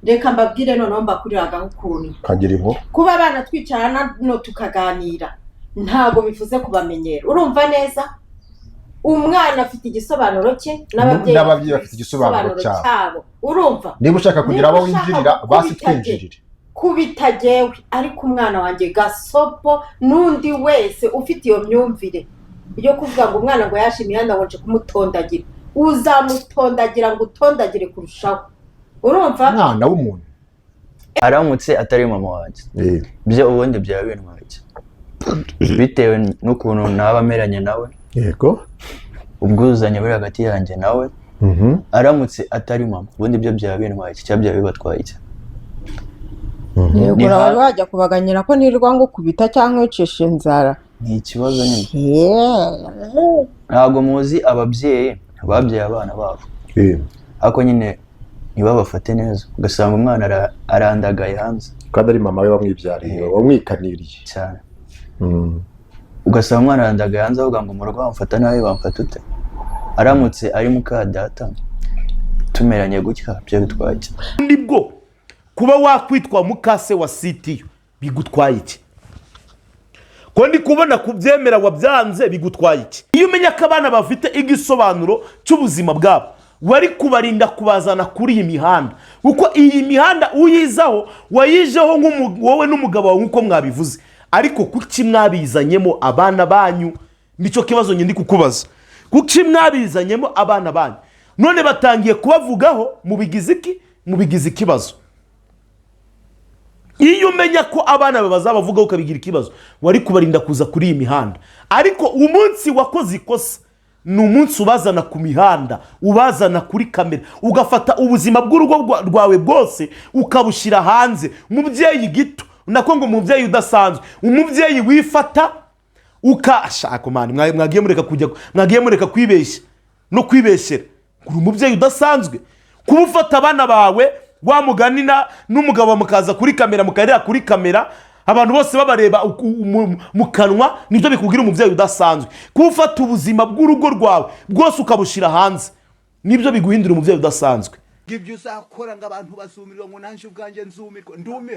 reka mbabwire noneho mbakuriraga ukuntu kagiriho kuba abana twicarana no tukaganira ntago bivuze kubamenyera urumva neza umwana afite igisobanuro cye n'ababyeyi bafite igisobanuro cyabo urumva niba ushaka kugira abo winjirira basi twinjirire kubitagewe ariko umwana wanjye gasopo n'undi wese ufite iyo myumvire yo kuvuga ngo umwana ngo yashe imihanda ngo nje kumutondagira uzamutondagira ngo utondagire kurushaho urumva mwana w'umuntu aramutse atari mama wanjye byo ubundi byaba bintwaye bitewe n'ukuntu naba ameranye nawe yego ubwuzuzanye buri hagati yanjye nawe aramutse atari mama ubundi byo byaba bintwaye cyangwa byaba bibatwaye yego uraba wajya kubaganyira ko nirwa ngo kubita cyangwa ucisha inzara ni ikibazo nyine ntabwo muzi ababyeyi babyaye abana babo ariko nyine ntibabafate neza ugasanga umwana arandagaye hanze kandi ari mama we wamwibyariye wamwikaniriye cyane ugasanga umwana arandagaye hanze avuga ngo murugo bamfata nawe bamfata ute aramutse ari muka data tumeranye gutya byo bitwaye nibwo kuba wakwitwa mukase wa sitiyo bigutwaye iki ko ndi kubona kubyemera wabyanze bigutwaye iki iyo umenya ko abana bafite igisobanuro cy'ubuzima bwabo wari kubarinda kubazana kuri iyi mihanda kuko iyi mihanda uyizaho wayijeho wowe n'umugabo wawe nk'uko mwabivuze ariko kuki mwabizanyemo abana banyu nicyo kibazo ndi kukubaza kuki mwabizanyemo abana banyu none batangiye kubavugaho mubigize ikibazo iyo umenya ko abana bazabavugaho ukabigira ikibazo wari kubarinda kuza kuri iyi mihanda ariko umunsi wakoze ikosa ni umunsi ubazana ku mihanda ubazana kuri kamera ugafata ubuzima bw'urugo rwawe bwose ukabushyira hanze umubyeyi gito nako ngo umubyeyi udasanzwe umubyeyi wifata ukashaka mani mwagiye mureka kwibeshya no kwibeshyera kuri umubyeyi udasanzwe kuba ufata abana bawe wamuganina n'umugabo mukaza kuri kamera mukarira kuri kamera abantu bose babareba mu kanwa nibyo bikubwira umubyeyi udasanzwe kufata ubuzima bw'urugo rwawe bwose ukabushira hanze nibyo biguhindura umubyeyi udasanzwe ibyo uzakora ngo abantu bazumirwa ngo nanje ubwanjye nzumirwa ndume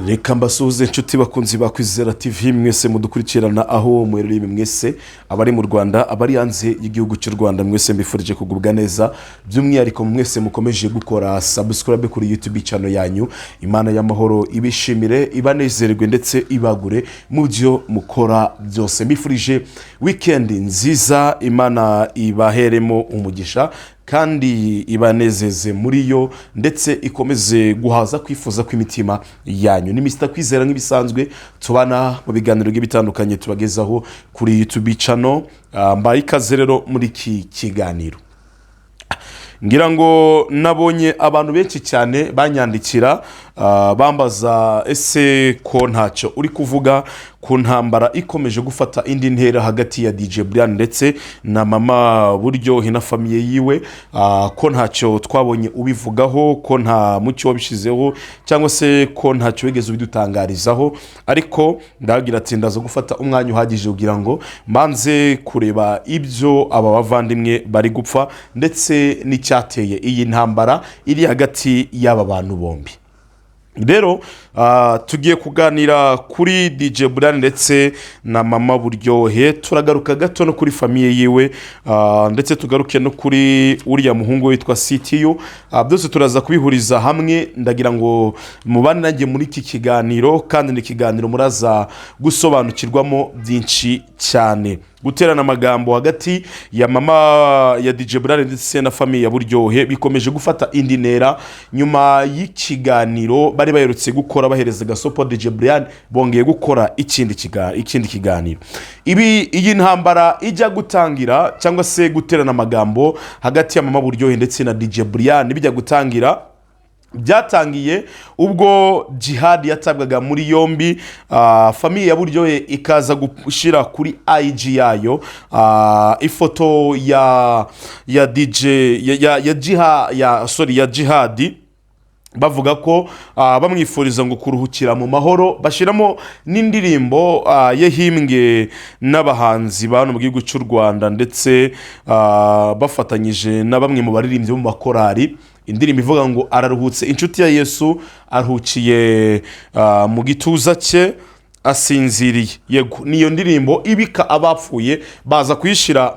reka mbasuhuze inshuti bakunzi ba Kwizera TV mwese mudukurikirana aho muherereye mwese abari mu Rwanda abari hanze y'igihugu cy'u Rwanda mwese mbifurije kugubwa neza by'umwihariko mwese mukomeje gukora subscribe kuri YouTube channel yanyu Imana y'amahoro ibishimire ibanezerwe ndetse ibagure mu byo mukora byose mbifurije weekend nziza Imana ibaheremo umugisha kandi ibanezeze muri yo ndetse ikomeze guhaza kwifuza kw'imitima yanyu ni Mr. Kwizera nk'ibisanzwe tubana mu biganiro bitandukanye tubagezaho kuri YouTube channel mbaye ikaze rero muri iki kiganiro ngira ngo nabonye abantu benshi cyane banyandikira bambaza ese ko ntacyo uri kuvuga ku ntambara ikomeje gufata indi ntera hagati ya DJ Brianne ndetse na mama Buryohe na famiye yiwe ko ntacyo twabonye ubivugaho ko nta mucyo wabishizeho cyangwa se ko ntacyo wigeze ubidutangarizaho ariko ndagira ati ndaza gufata umwanya uhagije kugira ngo mbanze kureba ibyo aba bavandimwe bari gupfa ndetse n'icyateye iyi ntambara iri hagati y'aba bantu bombi rero tugiye kuganira kuri DJ Brianne ndetse na mama Buryohe turagaruka gato no kuri famiye yiwe ndetse tugaruke no kuri uriya muhungu witwa CTU byose turaza kubihuriza hamwe ndagira ngo mubane nanjye muri iki kiganiro kandi ni kiganiro muraza gusobanukirwamo byinshi cyane guterana amagambo hagati ya mama ya DJ Brianne ndetse na famiye ya Buryohe bikomeje gufata indi ntera nyuma y'ikiganiro bari baherutse gukora bahereza gasopo DJ Brianne bongeye gukora ikindi kiganiro iyi ntambara ijya gutangira cyangwa se guterana amagambo hagati ya mama Buryohe ndetse na DJ Brianne bijya gutangira byatangiye ubwo jihad yatabwaga muri yombi famiye ya Buryohe ikaza gushira kuri IG yayo ifoto ya DJ ya jihad bavuga ko bamwifuriza ngo kuruhukira mu mahoro bashiramo n'indirimbo yahimbwe n'abahanzi bano mu gihugu cy'u Rwanda ndetse bafatanyije na bamwe mu baririmbyi mu makorari indirimbo ivuga ngo araruhutse inshuti ya Yesu aruhukiye mu gituza cye asinziriye. Yego niyo ndirimbo ibika abapfuye baza kuyishira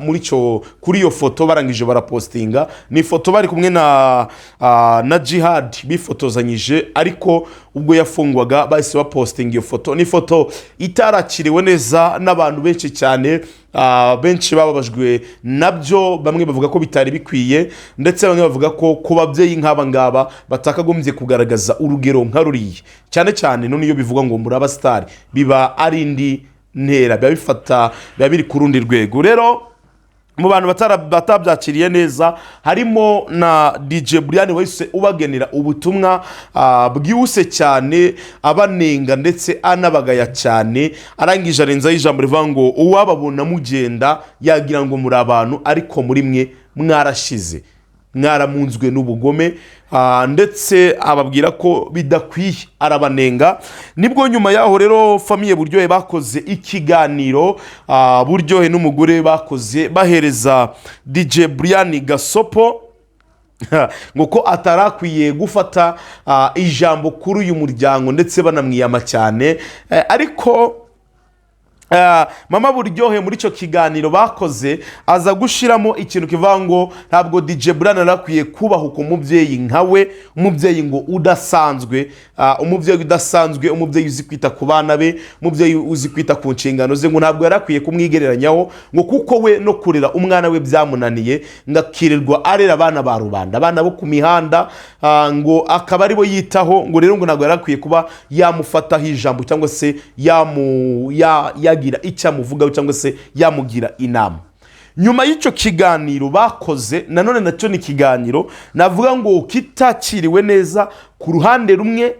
kuri iyo foto barangije barapostinga. Ni foto bari kumwe na Jihad bifotozanyije, ariko ubwo yafungwaga bahise bapostinga iyo foto. Ni foto itarakiriwe neza n'abantu benshi cyane, benshi bababajwe nabyo, bamwe bavuga ko bitari bikwiye, ndetse bamwe bavuga ko ku babyeyi nk'aba ngaba batakagombye kugaragaza urugero nka ruriya, cyane cyane none iyo bivuga ngo muri abasitari biba ari indi ntera, biba biri ku rundi rwego. Rero mu bantu batabyakiriye neza harimo na DJ Brianne wese ubagenera ubutumwa bwihuse cyane, abanenga ndetse anabagaya cyane. Arangije arenzaho ijambo rivuga ngo uwababona mugenda yagira ngo muri abantu, ariko muri mwe mwarashize, mwaramunzwe n'ubugome, ndetse ababwira ko bidakwiye, arabanenga. Nibwo nyuma yaho rero famiye Buryohe bakoze ikiganiro, Buryohe n'umugore bakoze bahereza DJ Brianne gasopo ngo ko atarakwiye gufata ijambo kuri uyu muryango, ndetse banamwiyama cyane. Ariko mama Buryohe muri cyo kiganiro bakoze aza gushiramo ikintu kivuga ngo ntabwo DJ Brianne arakwiye kubahuka umubyeyi nkawe, umubyeyi ngo udasanzwe, umubyeyi udasanzwe, umubyeyi uzi kwita ku bana be, umubyeyi uzi kwita ku nshingano ze, ngo ntabwo yarakwiye kumwigereranyaho, ngo kuko we no kurera umwana we byamunaniye, ngakirirwa arera abana ba rubanda, abana bo ku mihanda, ngo akaba aribo yitaho. Ngo rero ngo ntabwo yarakwiye kuba yamufataho ijambo cyangwa se yagira icyo amuvugaho cyangwa se yamugira inama. Nyuma y'icyo kiganiro bakoze nanone nacyo ni ikiganiro navuga ngo kitakiriwe neza ku ruhande rumwe,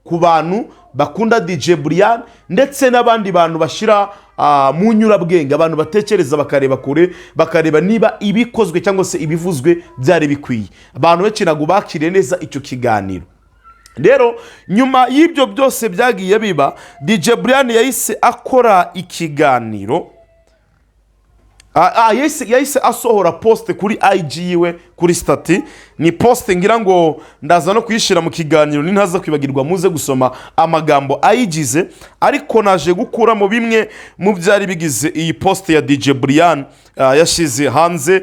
ku bantu bakunda DJ Brianne ndetse n'abandi bantu bashira mu nyurabwenge, abantu batekereza bakareba kure, bakareba niba ibikozwe cyangwa se ibivuzwe byari bikwiye. Abantu benshi ntabwo bakiriye neza icyo kiganiro. Rero nyuma y'ibyo byose byagiye biba, DJ Brianne yahise akora ikiganiro, yahise asohora poste kuri IG yiwe, kuri stati. Ni poste ngira ngo ndaza no kuyishira mu kiganiro, nintaza kwibagirwa muze gusoma amagambo ayigize, ariko naje gukuramo bimwe mu byari bigize iyi poste ya DJ Brianne yashize hanze.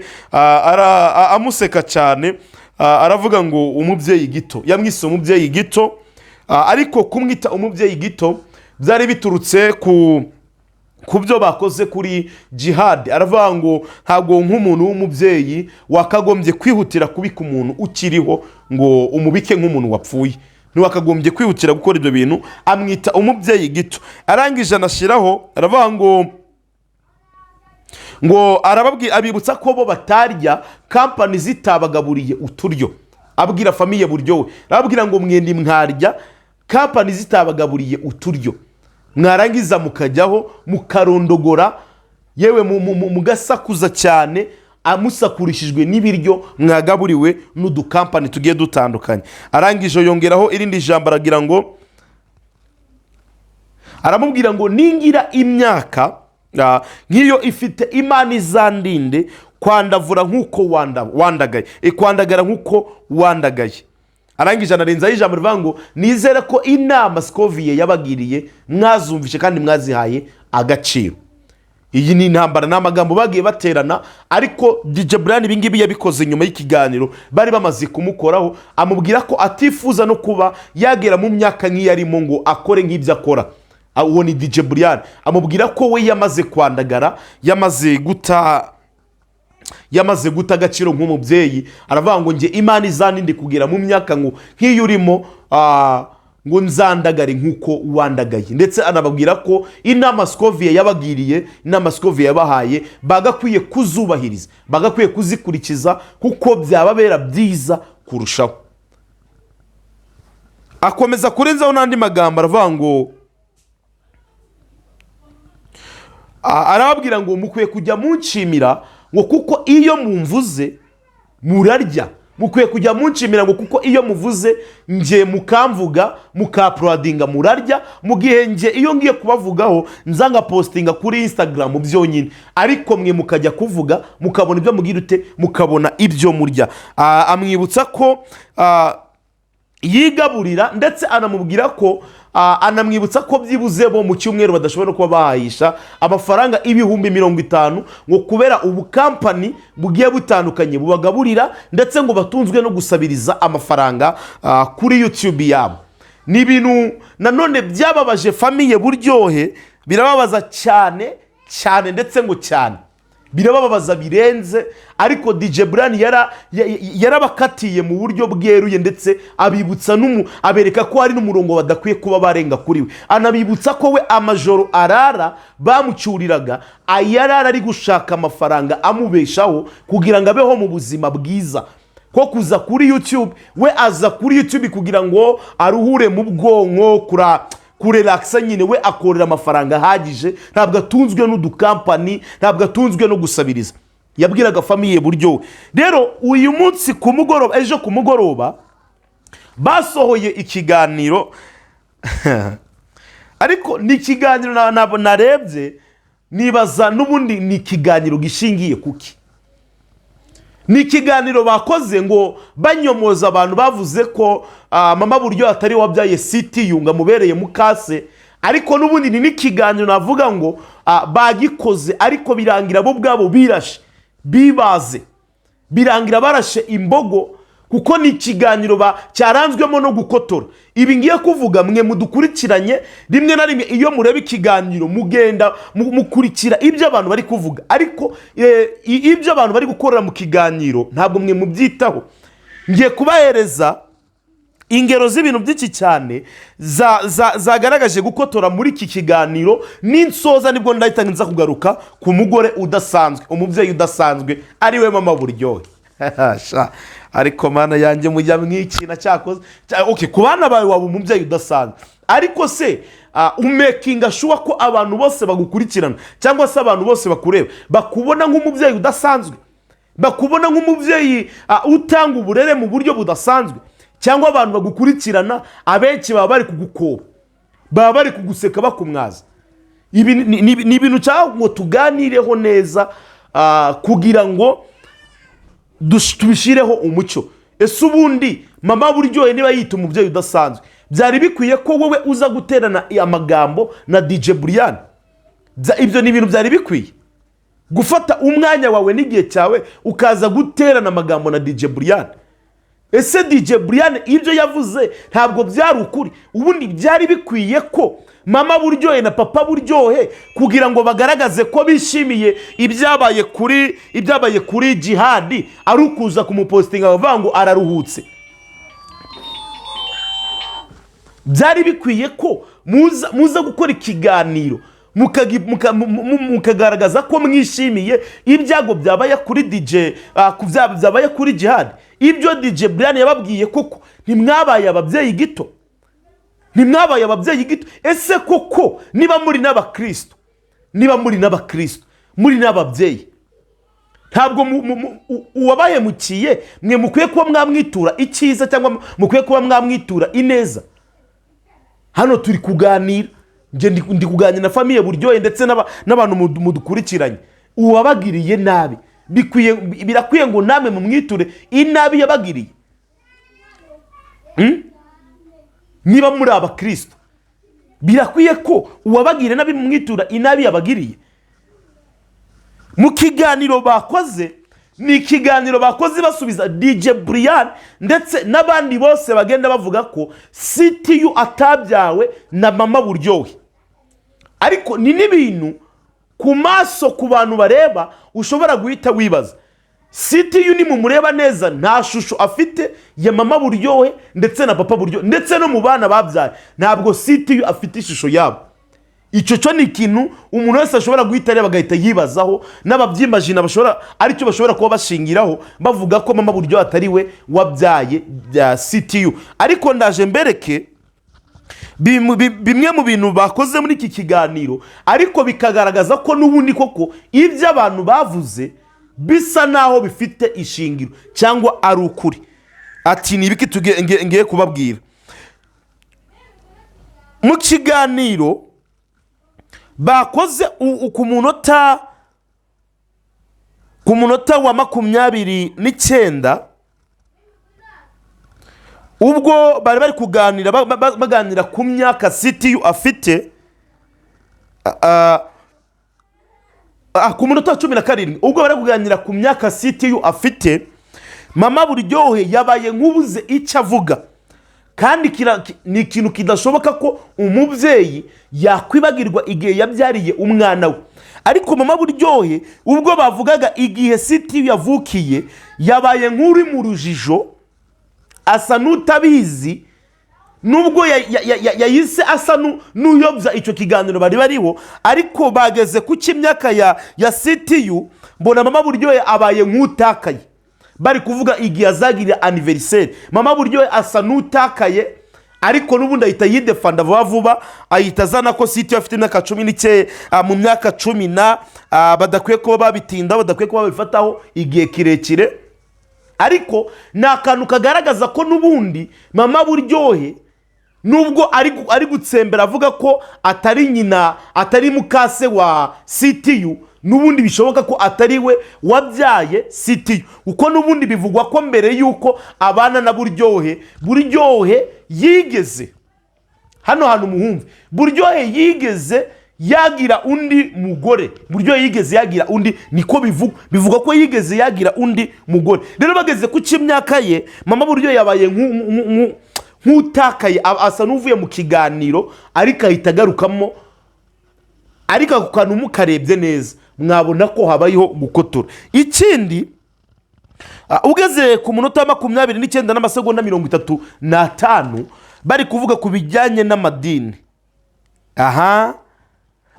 Amuseka cyane, aravuga ngo umubyeyi gito, yamwise umubyeyi gito, ariko kumwita umubyeyi gito byari biturutse ku byo bakoze kuri Jihad. Aravuga ngo ntabwo nk'umuntu w'umubyeyi wakagombye kwihutira kubika umuntu ukiriho ngo umubike nk'umuntu wapfuye, ntiwakagombye kwihutira gukora ibyo bintu, amwita umubyeyi gito. Arangije anashyiraho aravuga ngo abibutsa ko bo batarya kampani zitabagaburiye uturyo. Abwira famiye Buryohe, arababwira ngo mwende mwarya kampani zitabagaburiye uturyo, mwarangiza mukajyaho mukarondogora, yewe mugasakuza cyane, amusakurishijwe n'ibiryo mwagaburiwe n'udukampani tugiye dutandukanye. Arangije yongeraho irindi jambo, aragira ngo aramubwira ngo ningira imyaka nk'iyo ifite imana izandinde kwandavura nk'uko wandagaye, kwandagara nk'uko wandagaye. Arangije anarenzaho ijambo rivuga ngo nizere ko inama Scoviye yabagiriye mwazumvishe kandi mwazihaye agaciro. Iyi ni intambara n'amagambo bagiye baterana, ariko DJ Brianne ibingibi yabikoze nyuma y'ikiganiro bari bamaze kumukoraho, amubwira ko atifuza no kuba yagera mu myaka nk'iyarimo ngo akore nk'ibyo akora. Uwo ni DJ Brianne, amubwira ko we yamaze kwandagara, yamaze guta agaciro nk'umubyeyi. Aravuga ngo nge imana izaninde kugera mu myaka ngo nk'iyo urimo, ngo nzandagare nk'uko wandagaye. Ndetse anababwira ko inama Scoviye yabagiriye, inama Scoviye yabahaye, bagakwiye kuzubahiriza, bagakwiye kuzikurikiza, kuko byababera byiza kurushaho. Akomeza kurenzaho n'andi magambo, aravuga ngo arababwira ngo mukwiye kujya munshimira, ngo kuko iyo mumvuze murarya mukwiye kujya munshimira ngo kuko iyo muvuze nge mukamvuga mukapuradinga murarya, mu gihe nge iyo ngiye kubavugaho nza ngapostinga kuri Instagram byonyine, ariko mwe mukajya kuvuga mukabona ibyo mugira ute, mukabona ibyo murya. Amwibutsa ko yigaburira ndetse anamubwira ko anamwibutsa ko byibuze bo mu cyumweru badashobora kuba bahahisha amafaranga 50,000 ngo kubera ubu company bugiye butandukanye bubagaburira ndetse ngo batunzwe no gusabiriza amafaranga kuri YouTube yabo. Ni ibintu nanone byababaje famiye Buryohe, birababaza cyane cyane ndetse ngo cyane birababaza birenze, ariko DJ Brianne yarabakatiye mu buryo bweruye ndetse abibutsa abereka ko hari n'umurongo badakwiye kuba barenga kuri we. Anabibutsa ko we amajoro arara bamucyuriraga ayarara ari gushaka amafaranga amubeshaho kugira ngo abeho mu buzima bwiza, ko kuza kuri YouTube we aza kuri YouTube kugira ngo aruhure mu bwonko kurelaksa nyine, we akorera amafaranga ahagije, ntabwo atunzwe n'udukampani, ntabwo atunzwe no gusabiriza. Yabwiraga famiye Buryohe. Rero uyu munsi ku mugoroba, ejo ku mugoroba basohoye ikiganiro ariko ni ikiganiro narebye nibaza n'ubundi ni ikiganiro gishingiye kuki. Ni ikiganiro bakoze ngo banyomoza abantu bavuze ko mama Buryohe atari wabyaye CTU ngo amubereye mukase, ariko n'ubundi ni n'ikiganiro navuga ngo bagikoze ariko birangira bo bwabo birashe bibaze, birangira barashe imbogo, kuko ni ikiganiro cyaranzwemo no gukotora. Ibi ngiye kuvuga mwe mudukurikiranye rimwe na rimwe iyo mureba ikiganiro mugenda mukurikira ibyo abantu bari kuvuga, ariko ibyo abantu bari gukorera mu kiganiro ntabwo mwe mubyitaho. Ngiye kubahereza ingero z'ibintu byinshi cyane zagaragaje gukotora muri iki kiganiro, n'insoza nibwo ndahita nza kugaruka ku mugore udasanzwe, umubyeyi udasanzwe ari we mama Buryohe. Ariko mana yanjye mujya mwikina cyakoze okay ku bana bawe waba umubyeyi udasanzwe, ariko se umekinga shuwa ko abantu bose bagukurikirana cyangwa se abantu bose bakureba bakubona nk'umubyeyi udasanzwe, bakubona nk'umubyeyi utanga uburere mu buryo budasanzwe, cyangwa abantu bagukurikirana abenshi baba bari kugukoba, baba bari kuguseka bakumwaza. Ibi ni ibintu cyangwa tuganireho neza kugira ngo tubishireho umucyo. Ese ubundi mama Buryohe niba yita umubyeyi udasanzwe, byari bikwiye ko wowe uza guterana amagambo na DJ Brianne? Ibyo ni ibintu byari bikwiye gufata umwanya wawe n'igihe cyawe ukaza guterana amagambo na DJ Brianne? Ese DJ Brianne ibyo yavuze ntabwo byari ukuri? Ubundi byari bikwiye ko mama Buryohe na papa Buryohe kugira ngo bagaragaze ko bishimiye ibyabaye kuri jihadi ari ukuza kumupostinga bavuga ngo araruhutse. Byari bikwiye ko muza gukora ikiganiro mukagaragaza ko mwishimiye ibyago byabaye kuri DJ byabaye kuri jihadi. Ibyo DJ Brianne yababwiye koko ntimwabaye ababyeyi gito, ntimwabaye ababyeyi gito. Ese koko niba muri n'abakristo, muri n'ababyeyi, ntabwo uwabaye mukiye mwe mukwiye kuba mwamwitura icyiza cyangwa mukwiye kuba mwamwitura ineza? Hano turi kuganira, nge ndi kuganira na famiye Buryohe ndetse n'abantu mudukurikiranye. Uwabagiriye nabi birakwiye ngo namwe mumwiture inabi yabagiriye. Niba muri abakristo birakwiye ko uwabagiriye nabi mumwitura inabi yabagiriye. Mu kiganiro bakoze, ni ikiganiro bakoze basubiza DJ Brianne ndetse n'abandi bose bagenda bavuga ko CTU atabyawe na mama Buryohe. Ariko ni n'ibintu ku maso ku bantu bareba ushobora guhita wibaza, CTU ni mumureba neza nta shusho afite ya mama Buryohe ndetse na papa Buryohe ndetse no mu bana babyaye, ntabwo CTU afite ishusho yabo. Icyo cyo ni ikintu umuntu wese ashobora guhita areba agahita yibazaho, n'ababyimagina aricyo bashobora kuba bashingiraho bavuga ko mama Buryohe atari we wabyaye bya CTU. Ariko ndaje mbereke bimwe mu bintu bakoze muri iki kiganiro, ariko bikagaragaza ko n'ubundi koko ibyo abantu bavuze bisa naho bifite ishingiro cyangwa ari ukuri. Ati ni ibiki ngiye kubabwira. Mu kiganiro bakoze ku munota wa 29 ubwo bari kuganira baganira ku myaka CTU afite ku munota wa 17 ubwo bari kuganira ku myaka CTU afite, mama Buryohe yabaye nk'ubuze icyo avuga, kandi ni ikintu kidashoboka ko umubyeyi yakwibagirwa igihe yabyariye umwana we. Ariko mama Buryohe ubwo bavugaga igihe CTU yavukiye, yabaye nk'uri mu rujijo, asa n'utabizi, nubwo yayise asa n'uyobya icyo kiganiro bari bariho. Ariko bageze ku cy'imyaka ya CTU, mbona mama Buryohe abaye nk'utakaye. Bari kuvuga igihe azagirira anniversaire, mama Buryohe asa n'utakaye, ariko n'ubundi ahita yidefanda vuba, ahita azana ko CTU afite imyaka 19, mu myaka 10 badakwiye kuba babitinda, badakwiye kuba babifataho igihe kirekire. Ariko ni akantu kagaragaza ko n'ubundi mama Buryohe nubwo ari gutsembera avuga ko atari nyina, atari mukase wa CTU, n'ubundi bishoboka ko atari we wabyaye CTU, uko n'ubundi bivugwa ko mbere yuko abana na Buryohe yigeze hano hantu muhumve, Buryohe yigeze yagira undi mugore. Buryohe yigeze yagira undi, niko bivugwa ko yigeze yagira undi mugore. Rero bageze ku cy'imyaka ye, mama Buryohe yabaye nk'utakaye, asa n'uvuye mu kiganiro, ariko ahita agarukamo. Ariko ako kantu mukarebye neza mwabona ko habayeho gukotora. Ikindi, ugeze ku munota wa 29 n'amasegonda 35 bari kuvuga ku bijyanye n'amadini.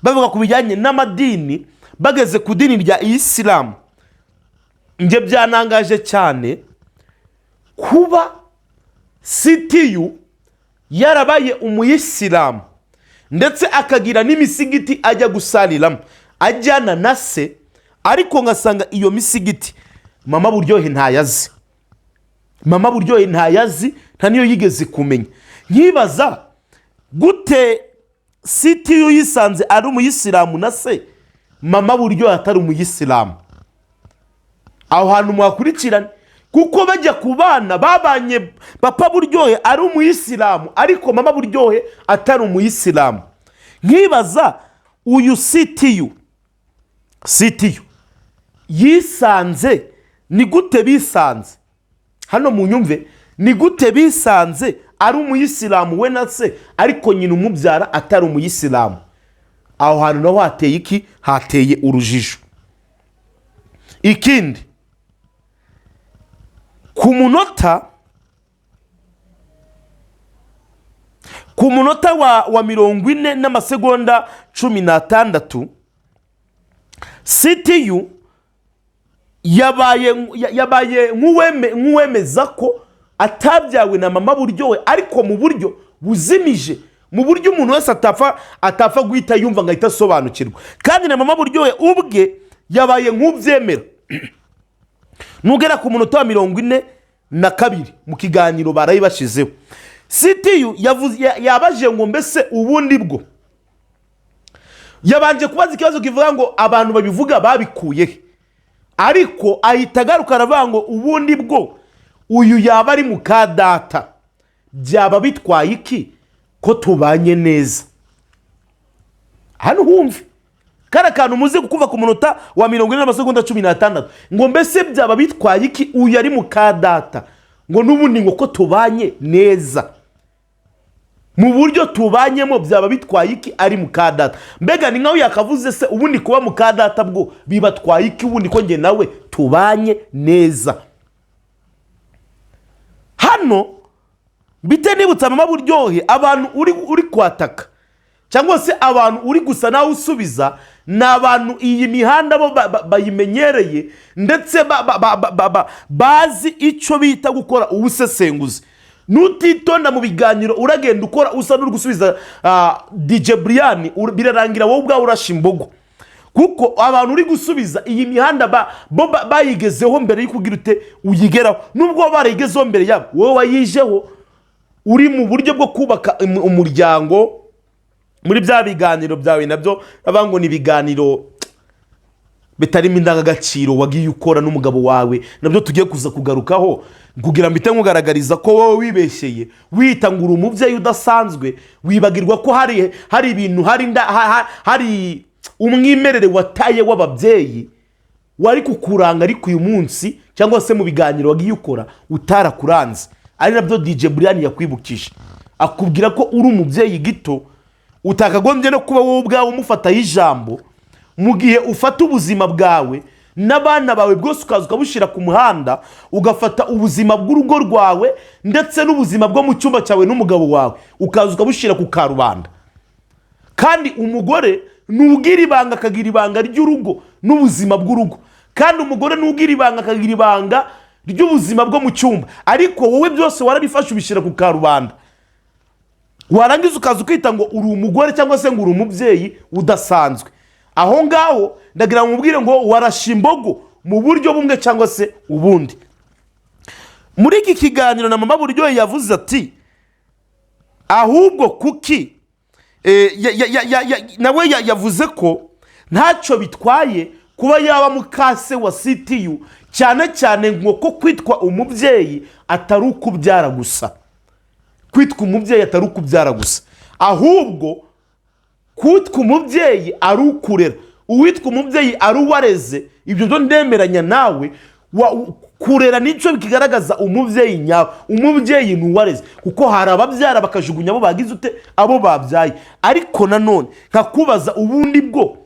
Bavuga ku bijyanye n'amadini, bageze ku dini rya Islam. Nge byanangaje cyane kuba CTU yarabaye umuyisilamu, ndetse akagira n'imisigiti ajya gusariramo ajyana na se, ariko ngasanga iyo misigiti mama Buryohe ntayazi. Mama Buryohe ntayazi, nta niyo yigeze kumenya. Nkibaza gute CTU yisanze ari umuyisilamu na se mama Buryohe atari umuyisilamu. Aho hantu mwakurikirana, kuko bajya ku bana babanye papa Buryohe ari umuyisilamu, ariko mama Buryohe atari umuyisilamu. Nkibaza uyu CTU yisanze, ni gute bisanze? Hano mu nyumve, ni gute bisanze ari umuyisilamu we na se, ariko nyina umubyara atari umuyisilamu? Aho hantu naho hateye iki? Hateye urujijo. Ikindi, ku munota wa 40 n'amasegonda 16 CTU yabaye nk'uwemeza ko atabyawe na mama Buryohe, ariko mu buryo buzimije, mu buryo umuntu wese atapfa guhita yumva ngo ahita asobanukirwa. Kandi na mama Buryohe ubwe yabaye nk'ubyemera. Nugera ku munota wa 42 mu kiganiro barayibashizeho, CTU yabaje ngo mbese ubundi bwo, yabanje kubaza ikibazo kivuga ngo abantu babivuga babikuye, ariko ahita agaruka aravuga ngo ubundi bwo uyu yaba ari mukadata, byaba bitwaye iki ko tubanye neza? Hano humve kara kantu muze kuva ku munota wa 40 n'amasegonda 16 ngo mbese byaba bitwaye iki uyu ari mukadata, ngo n'ubundi ngo ko tubanye neza, mu buryo tubanyemo byaba bitwaye iki ari mukadata? Mbega ni nkaho yakavuze se ubundi kuba mukadata bwo bibatwaye iki ubundi ko nge nawe tubanye neza? Hano bite nibutsa mama Buryohe abantu uri kwataka, cyangwa se abantu uri gusa nawe usubiza, n'abantu iyi mihanda bo bayimenyereye, ndetse bazi icyo bita gukora ubusesenguzi. Nutitonda mu biganiro uragenda ukora usa n'uri gusubiza DJ Brianne, birarangira wowe ubwawe urasha imbogo, kuko abantu uri gusubiza iyi mihanda bayigezeho mbere yo kugira ute uyigeraho, nubwo barayigezeho mbere yabo wowe wayijeho uri mu buryo bwo kubaka umuryango. Muri bya biganiro byawe nabyo abango ni ibiganiro bitarimo indangagaciro wagiye ukora n'umugabo wawe, nabyo tugiye kuza kugarukaho kugira mbite nkugaragariza ko wowe wibeshyeye witangura umubyeyi udasanzwe, wibagirwa ko hari ibintu hari umwimerere wataye w'ababyeyi wari kukuranga ariko uyu munsi cyangwa se mu biganiro wagiye ukora utarakuranze. Ari nabyo DJ Brianne yakwibukije, akubwira ko uri umubyeyi gito utakagombye no kuba wowe ubwawe umufataho ijambo, mu gihe ufata ubuzima bwawe n'abana bawe bwose ukaza ukabushyira ku muhanda, ugafata ubuzima bw'urugo rwawe ndetse n'ubuzima bwo mu cyumba cyawe n'umugabo wawe ukaza ukabushyira ku karubanda. Kandi umugore nugira ibanga akagira ibanga ry'urugo n'ubuzima bw'urugo, kandi umugore nugira ibanga akagira ibanga ry'ubuzima bwo mu cyumba, ariko wowe byose warabifashe ubishyira ku karubanda. Warangiza ukaza ukita ngo uri umugore cyangwa se ngo uri umubyeyi udasanzwe. Aho ngaho ndagira mubwire ngo warashe imbogo mu buryo bumwe cyangwa se ubundi. Muri iki kiganiro na mama Buryohe yavuze ati ahubwo kuki nawe yavuze ko ntacyo bitwaye kuba yaba mukase wa CTU, cyane cyane ngo ko kwitwa umubyeyi atari ukubyara gusa. Kwitwa umubyeyi atari ukubyara gusa, ahubwo kwitwa umubyeyi ari ukurera. Uwitwa umubyeyi ari uwareze, ibyo byo ndemeranya nawe. Kurera nicyo bikigaragaza umubyeyi nyawe. Umubyeyi ni uwareze, kuko hari ababyara bakajugunya abo bagize ute abo babyaye. Ariko nanone nkakubaza ubundi bwo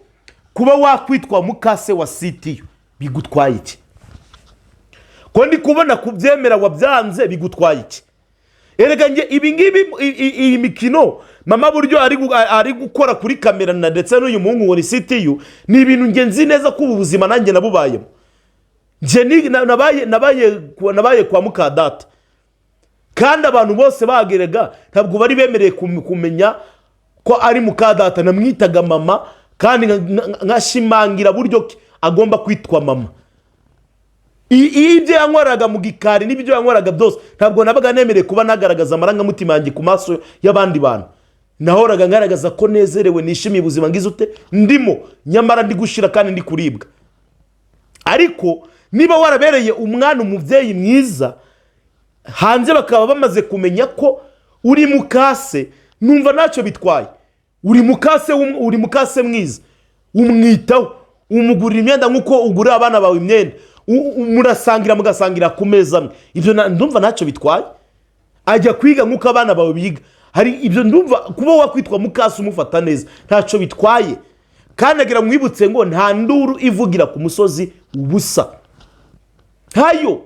kuba wakwitwa mukase wa CTU bigutwaye iki? Ko ndi kubona kubyemera wabyanze bigutwaye iki? Erega nge ibingibi iyi mikino mama Buryo ari gukora kuri kamera na ndetse n'uyu muhungu ngo ni CTU, ni ibintu nge nzi neza ko ubuzima nanjye nabubayemo. Nge nabaye kwa mukadata, kandi abantu bose bagerega ntabwo bari bemereye kumenya ko ari mukadata. Namwitaga mama kandi nkashimangira buryo agomba kwitwa mama. Ibyo yankoraga mu gikari n'ibyo yankoraga byose ntabwo nabaga nemereye kuba nagaragaza amarangamutima yanjye ku maso y'abandi bantu. Nahoraga ngaragaza ko nezerewe nishimiye ubuzima ngize ute ndimo, nyamara ndi gushira kandi ndi kuribwa. Ariko niba warabereye umwana umubyeyi mwiza, hanze bakaba bamaze kumenya ko uri mukase, numva ntacyo bitwaye. Uri mukase mwiza, umwitaho, umugurira imyenda nk'uko ugurira abana bawe imyenda, mugasangira ku meza amwe. Ibyo ndumva ntacyo bitwaye. Ajya kwiga nk'uko abana bawe biga, hari ibyo ndumva kuba wakwitwa mukase umufata neza ntacyo bitwaye. Kandi agira mwibutse ngo nta nduru ivugira ku musozi ubusa. Hayo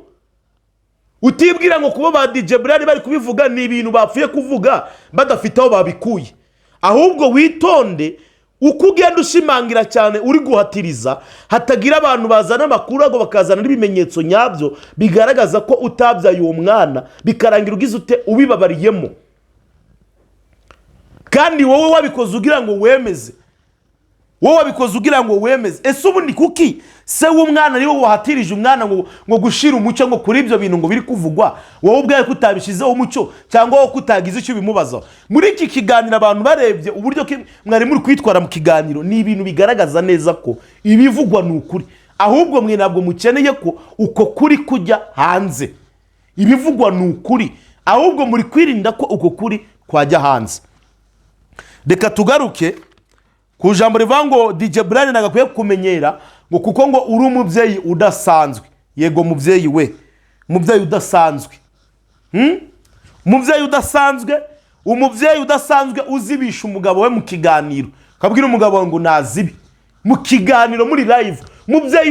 utibwira ngo kuba ba DJ Brianne bari kubivuga ni ibintu bapfuye kuvuga badafite aho babikuye. Ahubwo witonde uko ugenda ushimangira cyane uri guhatiriza, hatagira abantu bazana amakuru ngo bakazana n'ibimenyetso nyabyo bigaragaza ko utabyaye uwo mwana, bikarangira ugize ute ubibabariyemo. Kandi wowe wabikoze ugira ngo wemeze, ese ubundi kuki se w'umwana niwe wahatirije umwana ngo gushira umucyo ngo kuri ibyo bintu ngo biri kuvugwa, wowe ubwawe kutabishizeho umucyo cyangwa wowe kutagize icyo bimubazaho? Muri iki kiganiro abantu barebye uburyo mwari muri kwitwara mu kiganiro, ni ibintu bigaragaza neza ko ibivugwa ni ukuri. Ahubwo mwe ntabwo mukeneye ko uko kuri kujya hanze. Ibivugwa ni ukuri, ahubwo muri kwirinda ko uko kuri kwajya hanze. Reka tugaruke ku jambo rivuga ngo DJ Brianne nagakwiye kumenyera ngo kuko ngo uri umubyeyi udasanzwe. Yego mubyeyi we, umubyeyi udasanzwe. Umubyeyi udasanzwe uzibisha umugabo we mu kiganiro, kabwira umugabo ngo nazibi mu kiganiro muri live. Mubyeyi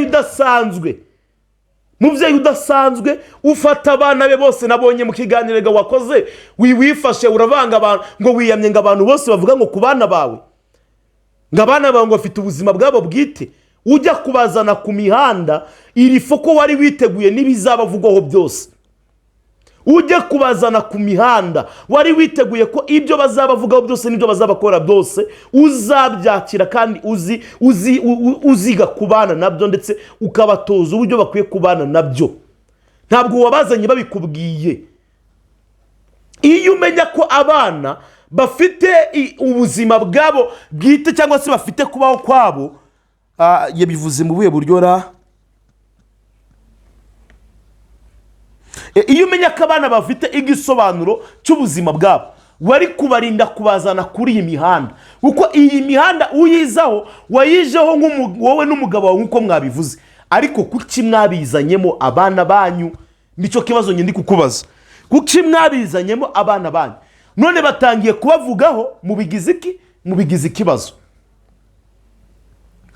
udasanzwe ufata abana be bose nabonye mu kiganiro wakoze, wifashe uravanga abantu ngo wiyamye ngo abantu bose bavuga ngo ku bana bawe, ngo abana bawe ngo bafite ubuzima bwabo bwite, ujya kubazana ku mihanda iri foko wari witeguye n'ibizabavugwaho byose. ujye kubazana ku mihanda wari witeguye ko ibyo bazabavugaho byose n'ibyo bazabakora byose uzabyakira kandi uziga kubana nabyo ndetse ukabatoza uburyo bakwiye kubana nabyo. Ntabwo wabazanye babikubwiye. Iyo umenya ko abana bafite ubuzima bwabo bwite cyangwa se bafite kubaho kwabo, yabivuze mu buhe buryo ra? Iyo umenya ko abana bafite igisobanuro cy'ubuzima bwabo, wari kubarinda kubazana kuri iyi mihanda, kuko iyi mihanda uyizaho wayijeho wowe n'umugabo wawe nk'uko mwabivuze, ariko kuki mwabizanyemo abana banyu? Nicyo kibazo ndi kukubaza. Kuki mwabizanyemo abana banyu? None batangiye kubavugaho mubigize ikibazo.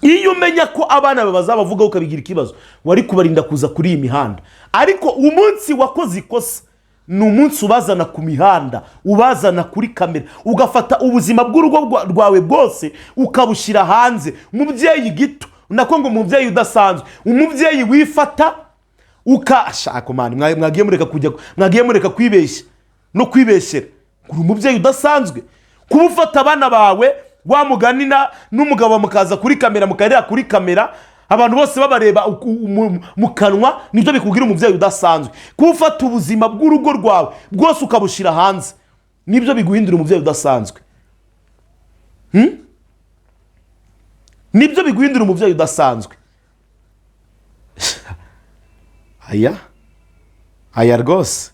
Iyo umenya ko abana bazabavugaho ukabigira ikibazo, wari kubarinda kuza kuri iyi mihanda. Ariko umunsi wakoze ikosa ni umunsi ubazana ku mihanda, ubazana kuri kamera, ugafata ubuzima bw'urugo rwawe bwose ukabushyira hanze. Umubyeyi gito, nako ngo umubyeyi udasanzwe, umubyeyi wifata ukashaka mani, mwagiye mureka kwibeshya no kwibeshyera. Uri umubyeyi udasanzwe kuba ufata abana bawe wamuganina n'umugabo mukaza kuri kamera, mukarira kuri kamera, abantu bose babareba mu kanwa, nibyo bikubwira umubyeyi udasanzwe. Kuba ufata ubuzima bw'urugo rwawe bwose ukabushyira hanze, nibyo biguhindura umubyeyi udasanzwe. Nibyo biguhindura umubyeyi udasanzwe. Aya rwose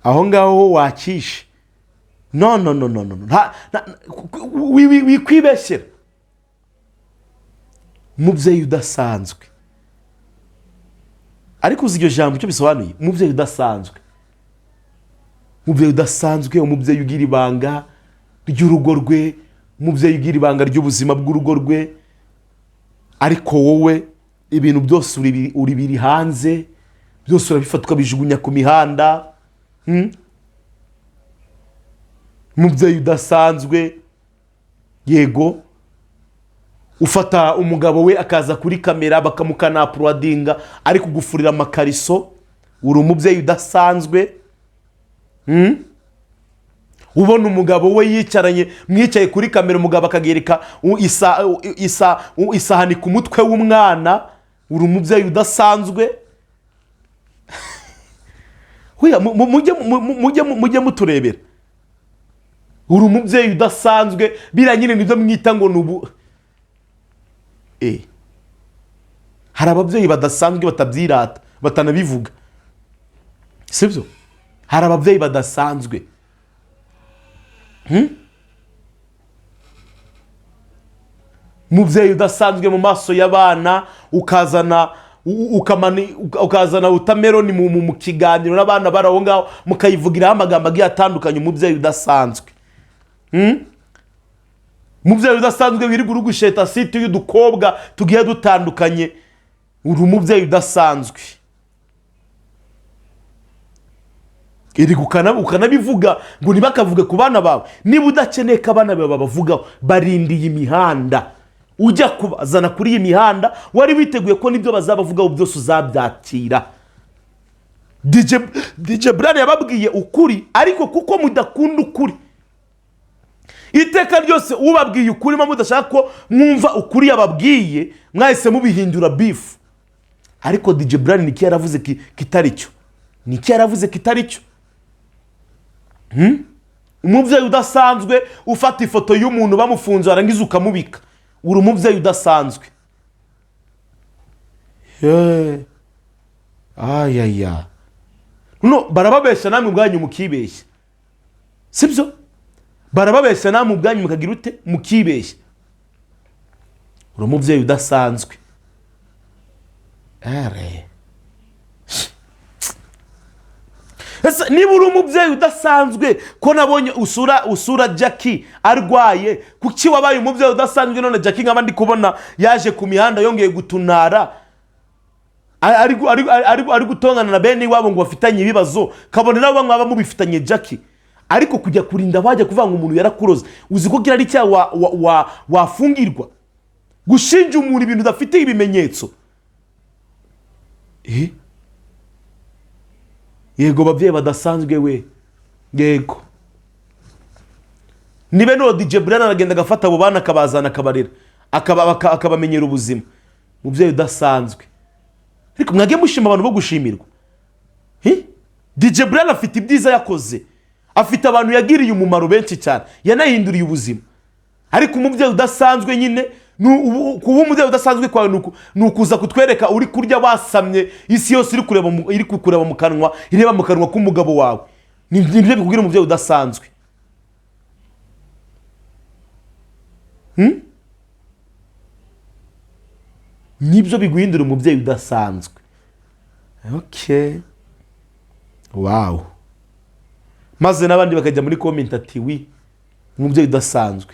aho ngaho wakishe. No. Wikwibeshyera. Umubyeyi udasanzwe. Ariko uzi iryo jambo icyo bisobanuye? Umubyeyi udasanzwe. Umubyeyi udasanzwe, umubyeyi ugira ibanga ry'urugo rwe, umubyeyi ugira ibanga ry'ubuzima bw'urugo rwe, ariko wowe ibintu byose uri biri hanze, byose urabifata ukabijugunya ku mihanda. Umubyeyi udasanzwe, yego, ufata umugabo we akaza kuri kamera bakamukanapuradinga ari kugufurira amakariso, uri umubyeyi udasanzwe. Ubona umugabo we mwicaye kuri kamera, umugabo akagereka isahani ku mutwe w'umwana, uri umubyeyi udasanzwe. Mujye muturebera. Uri umubyeyi udasanzwe. Biriya nyine nibyo mwita ngo nubu. Hari ababyeyi badasanzwe batabyirata, batanabivuga, sibyo? Hari ababyeyi badasanzwe. Umubyeyi udasanzwe mu maso y'abana, ukazana utameroni mu kiganiro n'abana bari aho ngaho, mukayivugiraho amagambo agiye atandukanye. Umubyeyi udasanzwe. Umubyeyi udasanzwe wirirwa urugusheta site y'udukobwa tugiye dutandukanye, uri umubyeyi udasanzwe. Ukanabivuga ngo ntibakavuge ku bana bawe. Niba udakeneye ko abana bawe babavugaho, barindiye imihanda, ujya kubazana kuri iyi mihanda wari witeguye ko nibyo bazabavugaho byose uzabyakira. DJ Brianne yababwiye ukuri, ariko kuko mudakunda ukuri, iteka ryose ubabwiye ukuri mudashaka ko mwumva ukuri yababwiye, mwahise mubihindura beef. Ariko DJ Brianne niki yaravuze kitari cyo? Niki yaravuze kitari cyo? Umubyeyi udasanzwe ufata ifoto y'umuntu bamufunze arangiza ukamubika, uri umubyeyi udasanzwe. Barababeshya namwe ubwanyu mukibeshya, sibyo? Barababeshya namwe ubwanyu mukagira ute? Mukibeshya. Uri umubyeyi udasanzwe. Niba uri umubyeyi udasanzwe, ko nabonye usura Jackie arwaye, kuki wabaye umubyeyi udasanzwe? None Jackie nkaba ndi kubona yaje ku mihanda yongeye gutunara, ari gutongana na bene iwabo ngo bafitanye ibibazo, kabone nabo mwaba mubifitanye Jackie. Ariko kujya kurinda bajya kuvanga umuntu yarakuroze, uzi ko kirari cya wafungirwa gushinja umuntu ibintu udafite ibimenyetso. yego ababyeyi badasanzwe we yego nibe no DJ Brianne aragenda agafata abo bana akabazana akabarera akabamenyera ubuzima umubyeyi udasanzwe ariko mwage mushima abantu bo gushimirwa DJ Brianne afite ibyiza yakoze afite abantu yagiriye umumaro benshi cyane yanahinduriye ubuzima ariko umubyeyi udasanzwe nyine kuba umubyeyi udasanzwe kwawe nukuza kutwereka uri kurya wasamye isi yose iri kukureba mu kanwa ireba mu kanwa k'umugabo wawe nibyo bikubwira umubyeyi udasanzwe nibyo biguhindura umubyeyi udasanzwe. Okay, wow. Maze n'abandi bakajya muri comment ati wi umubyeyi udasanzwe.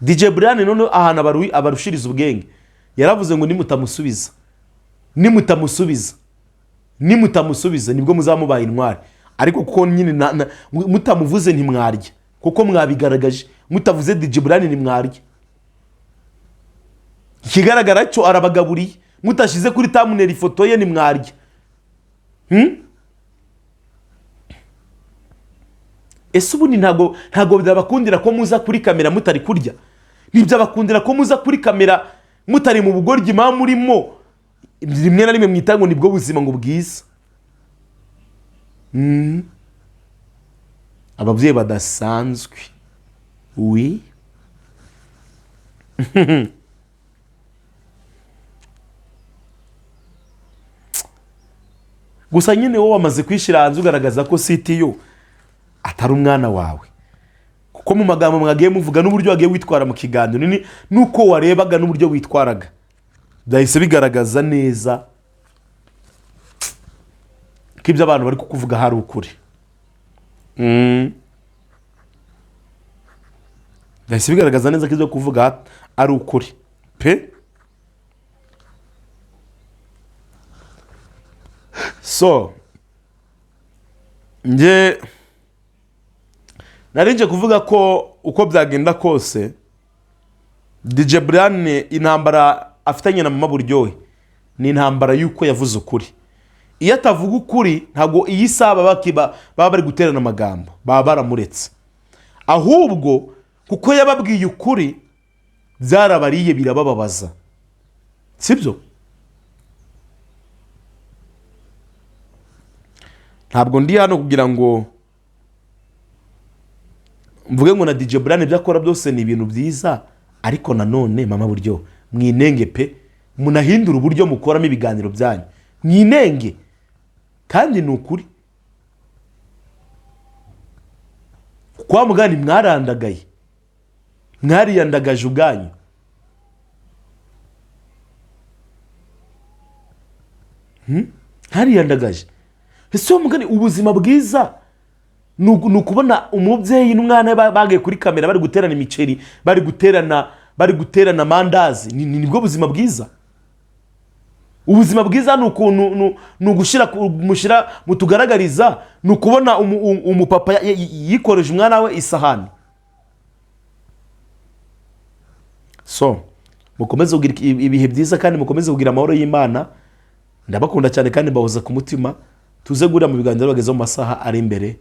DJ Brianne none ahana abarushiriza ubwenge yaravuze ngo nimutamusubiza nibwo muzamubaye intwari, ariko kuko nyine mutamuvuze ntimwarya kuko mwabigaragaje, mutavuze DJ Brianne ntimwarya. Ikigaragara cyo arabagaburiye, mutashize kuri thumbnail ifoto ye ntimwarya. Ese ubundi ntago byabakundira ko muza kuri kamera mutari kurya? Ntibyabakundira ko muza kuri kamera mutari mu bugoryi murimo rimwe na rimwe mwitango nibwo buzima ngo bwiza? Ababyeyi badasanzwe. Oui. Gusa nyine wowe wamaze kwishira hanze ugaragaza ko CTU atari umwana wawe, kuko mu magambo mwagiye muvuga n'uburyo wagiye witwara mu kiganiro nuko warebaga n'uburyo witwaraga byahise bigaragaza neza ko ibyo abantu bari kukuvuga hari ukuri. Byahise bigaragaza neza ko ibyo kuvuga ari ukuri pe. So nje narinje kuvuga ko uko byagenda kose DJ Brianne intambara afitanye na mama Buryohe ni intambara yuko yavuze ukuri. Iyo atavuga ukuri ntago iyi saba baba bari guterana amagambo, baba baramuretse. Ahubwo kuko yababwiye ukuri byarabariye birabababaza, sibyo? Ntabwo ndi hano kugira ngo mvuge ngo na DJ Brianne byakora byose ni ibintu byiza, ariko nanone mama Buryohe mwinenge pe, munahindura uburyo mukoramo ibiganiro byanyu, mwinenge kandi ni ukuri. Kwa mugani mwarandagaye, mwariyandagaje ubwanyu. Hariyandagaje. Ese mugani ubuzima bwiza nukubona umubyeyi n'umwana bagiye kuri kamera bari guterana imiceri, bari guterana mandazi, nibwo buzima bwiza? Ubuzima bwiza mushira mutugaragariza nukubona umupapa yikoreje umwana we isahani. So mukomeze kugira ibihe byiza kandi mukomeze kugira amahoro y'Imana. Ndabakunda cyane kandi bahoza ku mutima. Tuze gura mu biganiro bagezeho mu masaha ari imbere.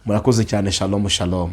Murakoze cyane. Shalom shalom.